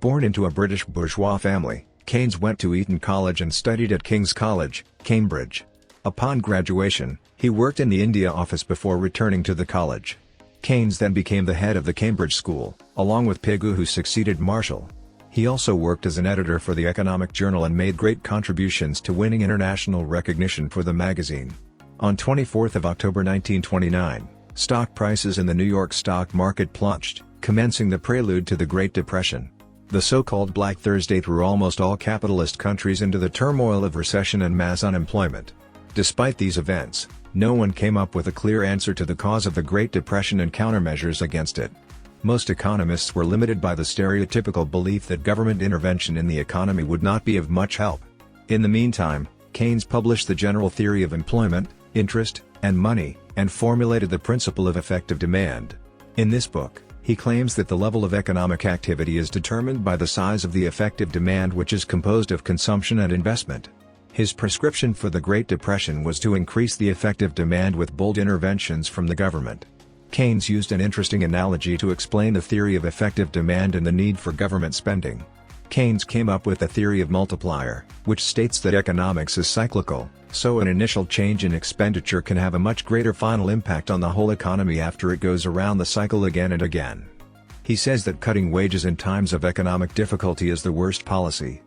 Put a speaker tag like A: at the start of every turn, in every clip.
A: Born into a British bourgeois family, Keynes went to Eton College and studied at King's College, Cambridge. Upon graduation, he worked in the India office before returning to the college. Keynes then became the head of the Cambridge School, along with Pigou, who succeeded Marshall. He also worked as an editor for the Economic Journal and made great contributions to winning international recognition for the magazine. On 24 October 1929, stock prices in the New York stock market plunged, commencing the prelude to the Great Depression. The so-called Black Thursday threw almost all capitalist countries into the turmoil of recession and mass unemployment. Despite these events, no one came up with a clear answer to the cause of the Great Depression and countermeasures against it. Most economists were limited by the stereotypical belief that government intervention in the economy would not be of much help. In the meantime, Keynes published the general theory of employment, interest, and money, and formulated the principle of effective demand. In this book, he claims that the level of economic activity is determined by the size of the effective demand, which is composed of consumption and investment. His prescription for the Great Depression was to increase the effective demand with bold interventions from the government. Keynes used an interesting analogy to explain the theory of effective demand and the need for government spending. Keynes came up with the theory of multiplier, which states that economics is cyclical, so an initial change in expenditure can have a much greater final impact on the whole economy after it goes around the cycle again and again. He says that cutting wages in times of economic difficulty is the worst policy.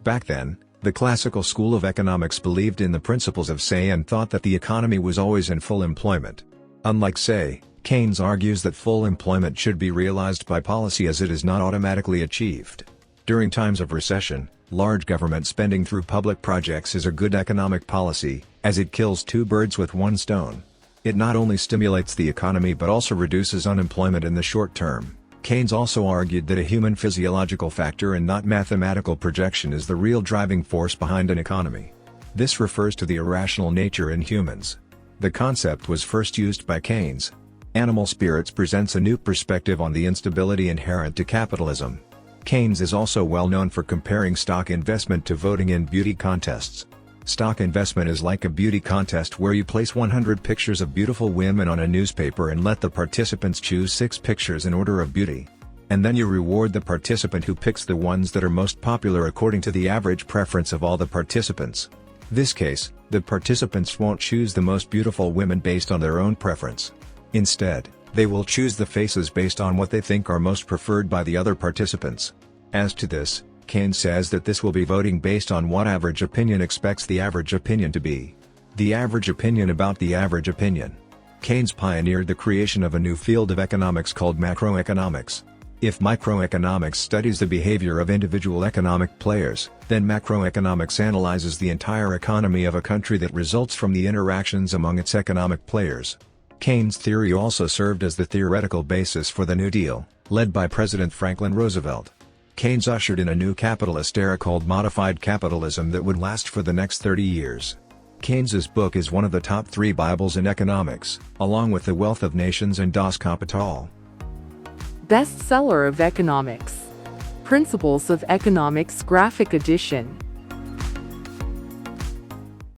A: Back then, the classical school of economics believed in the principles of Say and thought that the economy was always in full employment. Unlike Say, Keynes argues that full employment should be realized by policy, as it is not automatically achieved. During times of recession, large government spending through public projects is a good economic policy, as it kills two birds with one stone. It not only stimulates the economy but also reduces unemployment in the short term. Keynes also argued that a human physiological factor and not mathematical projection is the real driving force behind an economy. This refers to the irrational nature in humans. The concept was first used by Keynes. Animal Spirits presents a new perspective on the instability inherent to capitalism. Keynes is also well known for comparing stock investment to voting in beauty contests. Stock investment is like a beauty contest where you place 100 pictures of beautiful women on a newspaper and let the participants choose 6 pictures in order of beauty. And then you reward the participant who picks the ones that are most popular according to the average preference of all the participants. This case, the participants won't choose the most beautiful women based on their own preference. Instead, they will choose the faces based on what they think are most preferred by the other participants. As to this, Keynes says that this will be voting based on what average opinion expects the average opinion to be. The average opinion about the average opinion. Keynes pioneered the creation of a new field of economics called macroeconomics. If microeconomics studies the behavior of individual economic players, then macroeconomics analyzes the entire economy of a country that results from the interactions among its economic players. Keynes' theory also served as the theoretical basis for the New Deal, led by President Franklin Roosevelt. Keynes ushered in a new capitalist era called modified capitalism that would last for the next 30 years. Keynes's book is one of the top 3 Bibles in economics, along with The Wealth of Nations and Das Kapital.
B: Bestseller of Economics. Principles of Economics Graphic Edition.